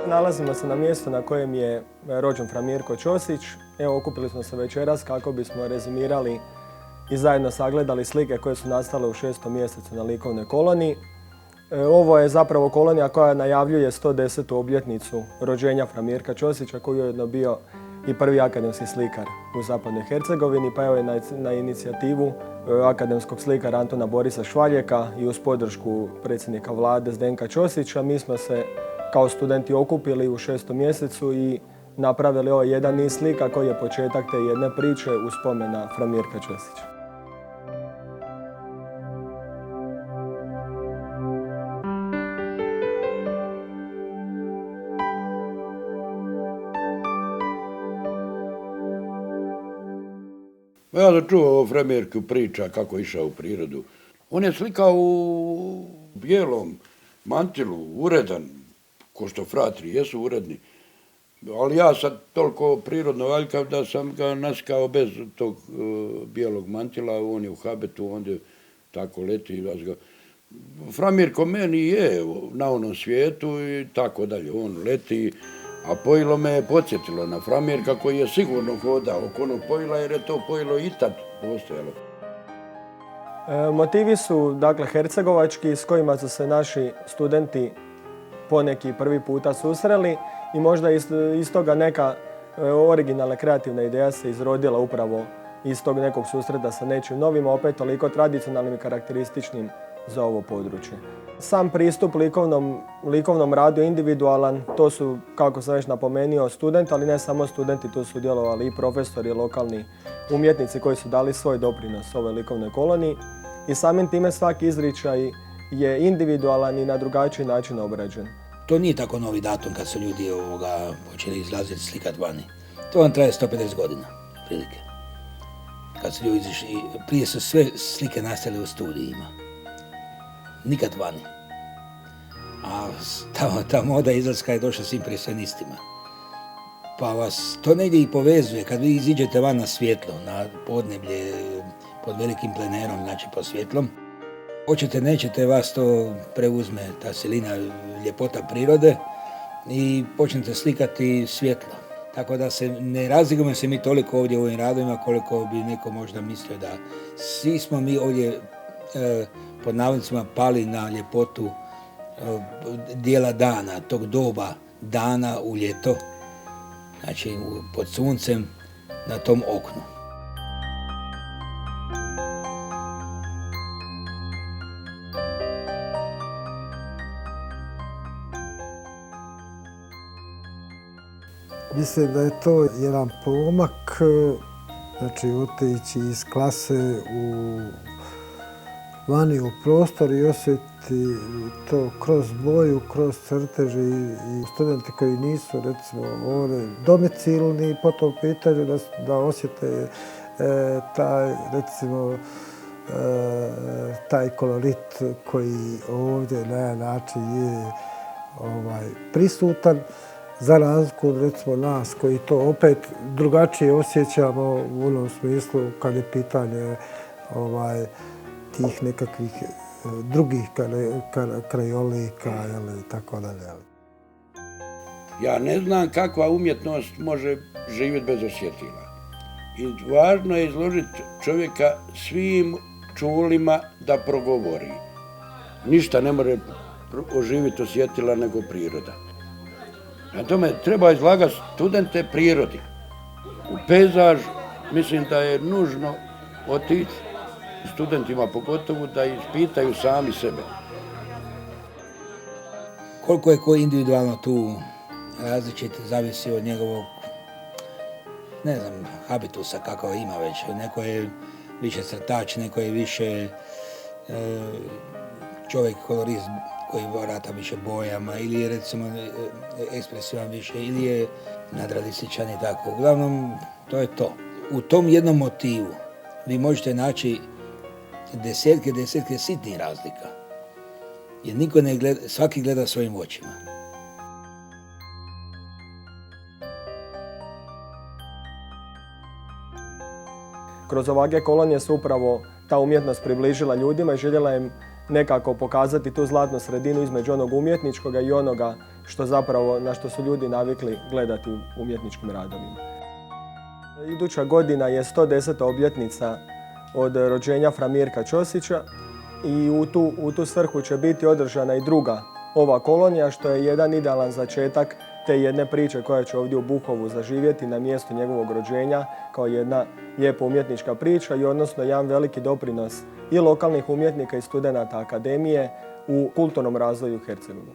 Nalazimo se na mjestu na kojem je rođen fra Mirko Ćosić. Evo, okupili smo se večeras kako bismo rezimirali i zajedno sagledali slike koje su nastale u 6. mjesecu na likovnoj koloniji. Ovo je zapravo kolonija koja najavljuje 110. obljetnicu rođenja fra Mirka Ćosića, koji je ujedno bio i prvi akademski slikar u Zapadnoj Hercegovini, pa evo je na inicijativu akademskog slikara Antuna Borisa Švaljeka i uz podršku predsjednika vlade Zdenka Ćosića mi smo se kao studenti okupili u 6. mjesecu i napravili ovaj jedan niz slika koji je početak te jedne priče u spomen na fra Mirka Ćosića. Ja sam čuo o fra Mirku priča kako je išao u prirodu. On je slikao u bijelom mantilu, uredan, ko što fratri jesu uredni. Ali ja sam toliko prirodno valjkav da sam ga naskao bez tog bijelog mantila, on je u habetu, onda tako leti. Fra Mirko meni je na onom svijetu i tako dalje, on leti. A pojilo me je podsjetilo na fra Mirka koji je sigurno hodao oko onog pojila jer je to pojilo i tad postojalo. Motivi su dakle hercegovački s kojima su se naši studenti poneki prvi puta susreli i možda iz toga neka originalna kreativna ideja se izrodila upravo iz tog nekog susreta sa nečim novim, a opet toliko tradicionalnim i karakterističnim za ovo područje. Sam pristup likovnom radu je individualan, to su, kako sam već napomenuo, studenti, ali ne samo studenti, tu su djelovali i profesori, i lokalni umjetnici koji su dali svoj doprinos ovoj likovnoj koloniji i samim time svaki izričaj je individualan i na drugačiji način obrađen. To nije tako novi datum kad su ljudi počeli izlaziti slikat vani. To vam traje 150 godina, prilike. Kad su ljudi izišli, prije su sve slike nastale u studijima. Nikad vani. A ta moda izlaska je došla s impresionistima. Pa vas to negdje i povezuje. Kad vi iziđete van na svjetlo, na podneblje, pod velikim plenerom, znači pod svjetlom, hoćete, nećete, vas to preuzme, ta silina, ljepota prirode i počnete slikati svjetlo. Tako da ne razlikujemo se mi toliko ovdje u ovim radovima koliko bi neko možda mislio da svi smo mi ovdje pod navodnicima pali na ljepotu dijela dana, tog doba dana u ljeto, znači pod suncem na tom oknu. Mislim da je to jedan pomak, znači otići iz klase vani u prostor i osjetiti to kroz boju, kroz crtež i studenti koji nisu recimo ovdje domicilni po tom pitanju da osjete taj recimo taj kolorit koji ovdje na jedan način je prisutan. Za razliku od recimo nas koji to opet drugačije osjećamo u onom smislu kad je pitanje tih nekakvih drugih krajolika i tako dalje. Ja ne znam kakva umjetnost može živjeti bez osjetila. I važno je izložiti čovjeka svim čulima da progovori. Ništa ne može oživiti osjetila nego priroda. Na tome treba izlagati studente prirodi. U pejzaž mislim da je nužno otići studentima pogotovo da ispitaju sami sebe. Koliko je ko individualno tu različit, zavisi od njegovog, ne znam, habitusa kakav ima već. Neko je više crtač, neko je više čovjek kolorist koji vrata više bojama, ili je recimo ekspresivan više, ili je nadrealističan i tako. Uglavnom, to je to. U tom jednom motivu vi možete naći desetke sitnih razlika. Jer niko ne gleda, svaki gleda svojim očima. Kroz ovakve kolonije se upravo ta umjetnost približila ljudima i željela im nekako pokazati tu zlatnu sredinu između onog umjetničkoga i onoga što zapravo, na što su ljudi navikli gledati u umjetničkim radovima. Iduća godina je 110. obljetnica od rođenja fra Mirka Ćosića i u tu svrhu će biti održana i druga ova kolonija, što je jedan idealan začetak te jedne priče koja će ovdje u Bukovu zaživjeti na mjestu njegovog rođenja kao jedna lijepa umjetnička priča i odnosno jedan veliki doprinos i lokalnih umjetnika i studenata akademije u kulturnom razvoju Hercegovine.